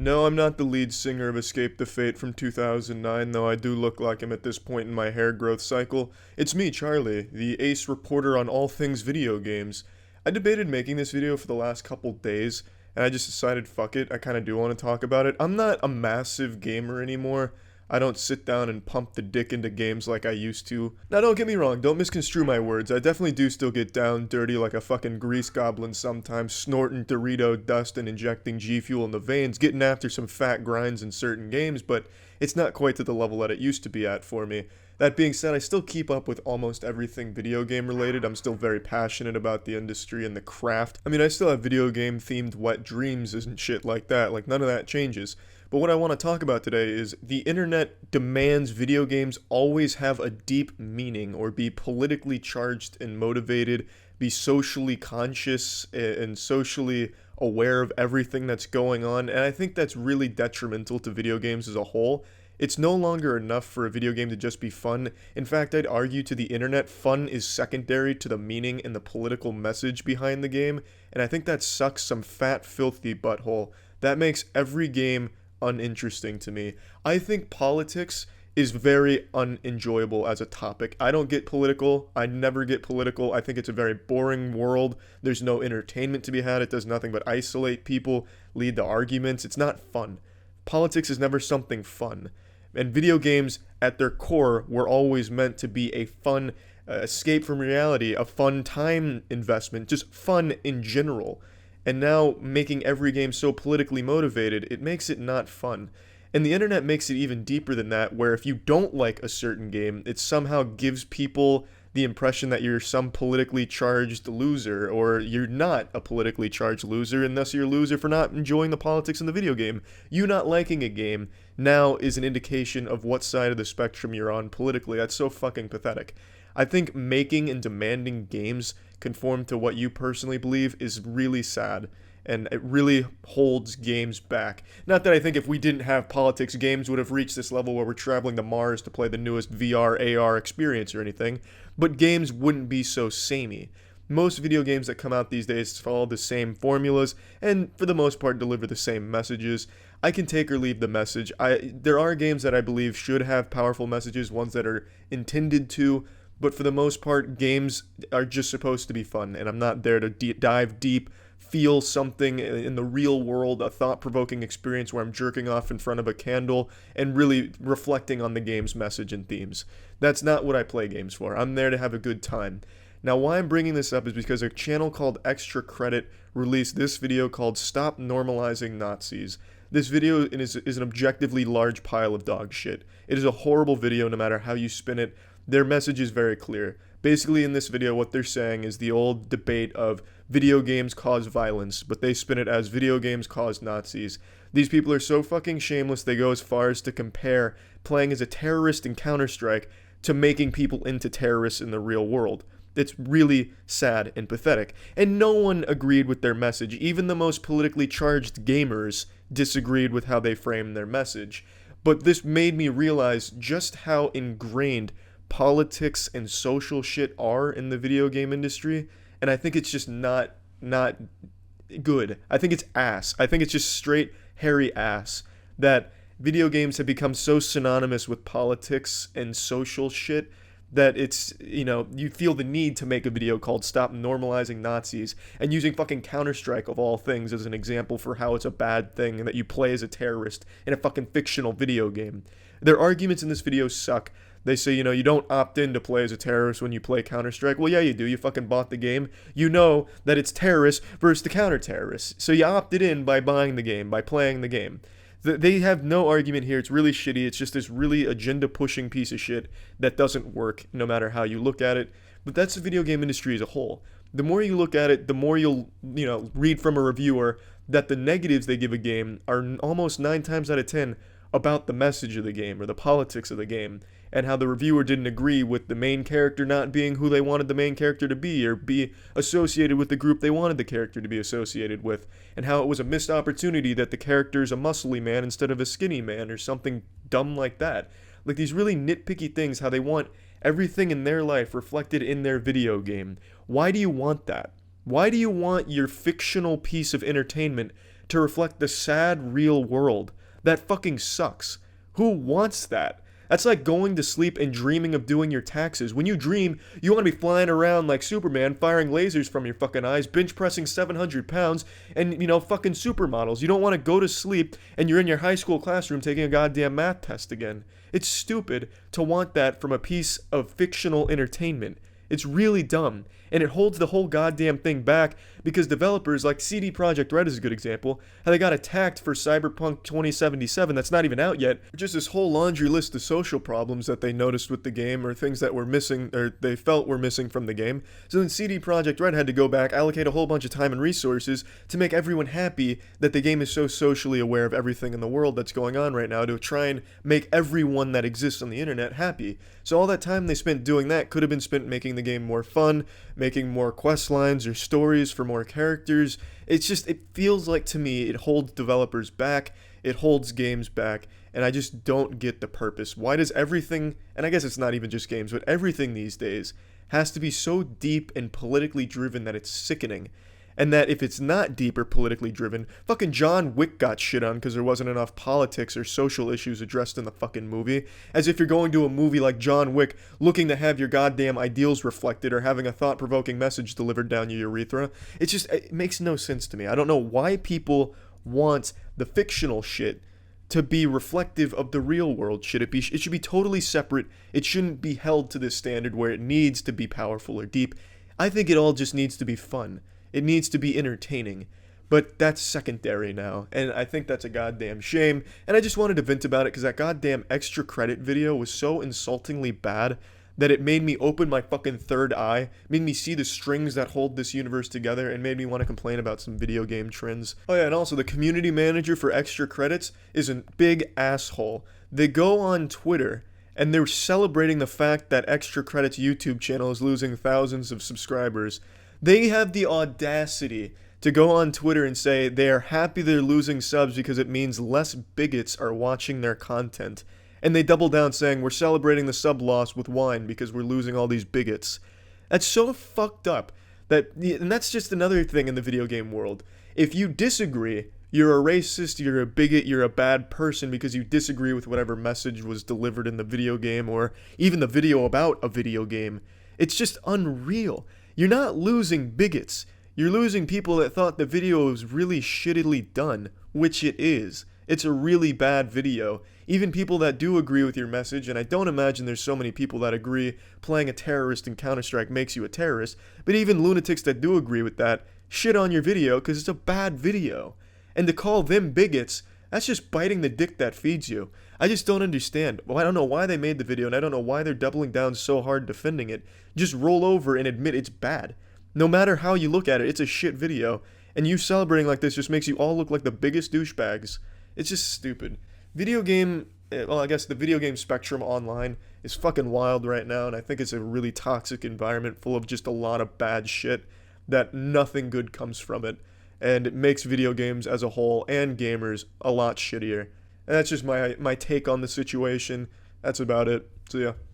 No, I'm not the lead singer of Escape the Fate from 2009, though I do look like him at this point in my hair growth cycle. It's me, Charlie, the ace reporter on all things video games. I debated making this video for the last couple days, and I just decided, fuck it, I kinda do want to talk about it. I'm not a massive gamer anymore. I don't sit down and pump the dick into games like I used to. Now don't get me wrong, don't misconstrue my words. I definitely do still get down dirty like a fucking grease goblin sometimes, snorting Dorito dust and injecting G Fuel in the veins, getting after some fat grinds in certain games, but it's not quite to the level that it used to be at for me. That being said, I still keep up with almost everything video game related. I'm still very passionate about the industry and the craft. I mean, I still have video game themed wet dreams and shit like that. Like, none of that changes. But what I want to talk about today is the internet demands video games always have a deep meaning or be politically charged and motivated, be socially conscious and socially aware of everything that's going on. And I think that's really detrimental to video games as a whole. It's no longer enough for a video game to just be fun. In fact, I'd argue to the internet, fun is secondary to the meaning and the political message behind the game. And I think that sucks some fat, filthy butthole. That makes every game uninteresting to me. I think politics is very unenjoyable as a topic. I don't get political. I never get political. I think it's a very boring world. There's no entertainment to be had. It does nothing but isolate people, lead to arguments. It's not fun. Politics is never something fun. And video games, at their core, were always meant to be a fun escape from reality, a fun time investment, just fun in general. And now, making every game so politically motivated, it makes it not fun. And the internet makes it even deeper than that, where if you don't like a certain game, it somehow gives people the impression that you're some politically charged loser, or you're not a politically charged loser, and thus you're a loser for not enjoying the politics in the video game. You not liking a game now is an indication of what side of the spectrum you're on politically. That's so fucking pathetic. I think making and demanding games conform to what you personally believe is really sad, and it really holds games back. Not that I think if we didn't have politics, games would have reached this level where we're traveling to Mars to play the newest VR, AR experience or anything, but games wouldn't be so samey. Most video games that come out these days follow the same formulas, and for the most part deliver the same messages. I can take or leave the message. There are games that I believe should have powerful messages, ones that are intended to, but for the most part, games are just supposed to be fun, and I'm not there to dive deep, feel something in the real world, a thought-provoking experience where I'm jerking off in front of a candle and really reflecting on the game's message and themes. That's not what I play games for. I'm there to have a good time. Now, why I'm bringing this up is because a channel called Extra Credit released this video called Stop Normalizing Nazis. This video is an objectively large pile of dog shit. It is a horrible video no matter how you spin it. Their message is very clear. Basically, in this video, what they're saying is the old debate of video games cause violence, but they spin it as video games cause Nazis. These people are so fucking shameless, they go as far as to compare playing as a terrorist in Counter-Strike to making people into terrorists in the real world. It's really sad and pathetic. And no one agreed with their message. Even the most politically charged gamers disagreed with how they framed their message. But this made me realize just how ingrained politics and social shit are in the video game industry, and I think it's just not good. I think it's ass. I think it's just straight hairy ass that video games have become so synonymous with politics and social shit that it's, you feel the need to make a video called Stop Normalizing Nazis and using fucking Counter-Strike of all things as an example for how it's a bad thing and that you play as a terrorist in a fucking fictional video game. Their arguments in this video suck. They say, you don't opt in to play as a terrorist when you play Counter-Strike. Well, yeah, you do. You fucking bought the game. You know that it's terrorists versus the counter-terrorists. So you opted in by buying the game, by playing the game. They have no argument here. It's really shitty. It's just this really agenda-pushing piece of shit that doesn't work no matter how you look at it. But that's the video game industry as a whole. The more you look at it, the more you'll, read from a reviewer that the negatives they give a game are almost 9 times out of 10 about the message of the game or the politics of the game, and how the reviewer didn't agree with the main character not being who they wanted the main character to be, or be associated with the group they wanted the character to be associated with, and how it was a missed opportunity that the character's a muscly man instead of a skinny man, or something dumb like that. Like these really nitpicky things, how they want everything in their life reflected in their video game. Why do you want that? Why do you want your fictional piece of entertainment to reflect the sad, real world. That fucking sucks. Who wants that? That's like going to sleep and dreaming of doing your taxes. When you dream, you want to be flying around like Superman, firing lasers from your fucking eyes, bench pressing 700 pounds, and, fucking supermodels. You don't want to go to sleep and you're in your high school classroom taking a goddamn math test again. It's stupid to want that from a piece of fictional entertainment. It's really dumb, and it holds the whole goddamn thing back because developers like CD Projekt Red is a good example, how they got attacked for Cyberpunk 2077 that's not even out yet, just this whole laundry list of social problems that they noticed with the game or things that were missing or they felt were missing from the game. So then CD Projekt Red had to go back, allocate a whole bunch of time and resources to make everyone happy that the game is so socially aware of everything in the world that's going on right now to try and make everyone that exists on the internet happy. So all that time they spent doing that could have been spent making the game more fun, making more quest lines or stories for more characters. It feels like to me it holds developers back, it holds games back, and I just don't get the purpose. Why does everything, and I guess it's not even just games, but everything these days has to be so deep and politically driven that it's sickening? And that if it's not deep or politically driven, fucking John Wick got shit on because there wasn't enough politics or social issues addressed in the fucking movie. As if you're going to a movie like John Wick looking to have your goddamn ideals reflected or having a thought-provoking message delivered down your urethra. It makes no sense to me. I don't know why people want the fictional shit to be reflective of the real world. It should be totally separate. It shouldn't be held to this standard where it needs to be powerful or deep. I think it all just needs to be fun. It needs to be entertaining, but that's secondary now, and I think that's a goddamn shame, and I just wanted to vent about it because that goddamn extra credit video was so insultingly bad that it made me open my fucking third eye, made me see the strings that hold this universe together, and made me want to complain about some video game trends. Oh yeah, and also the community manager for extra credits is a big asshole. They go on Twitter and they're celebrating the fact that Extra Credits YouTube channel is losing thousands of subscribers. They have the audacity to go on Twitter and say they are happy they're losing subs because it means less bigots are watching their content. And they double down saying we're celebrating the sub loss with wine because we're losing all these bigots. That's so fucked up. And that's just another thing in the video game world. If you disagree, you're a racist, you're a bigot, you're a bad person because you disagree with whatever message was delivered in the video game or even the video about a video game. It's just unreal. You're not losing bigots. You're losing people that thought the video was really shittily done, which it is. It's a really bad video. Even people that do agree with your message, and I don't imagine there's so many people that agree playing a terrorist in Counter-Strike makes you a terrorist, but even lunatics that do agree with that shit on your video because it's a bad video. And to call them bigots, that's just biting the dick that feeds you. I just don't understand. Well, I don't know why they made the video, and I don't know why they're doubling down so hard defending it. Just roll over and admit it's bad. No matter how you look at it, it's a shit video. And you celebrating like this just makes you all look like the biggest douchebags. It's just stupid. I guess the video game spectrum online is fucking wild right now, and I think it's a really toxic environment full of just a lot of bad shit that nothing good comes from it. And it makes video games as a whole and gamers a lot shittier. And that's just my take on the situation. That's about it. So yeah.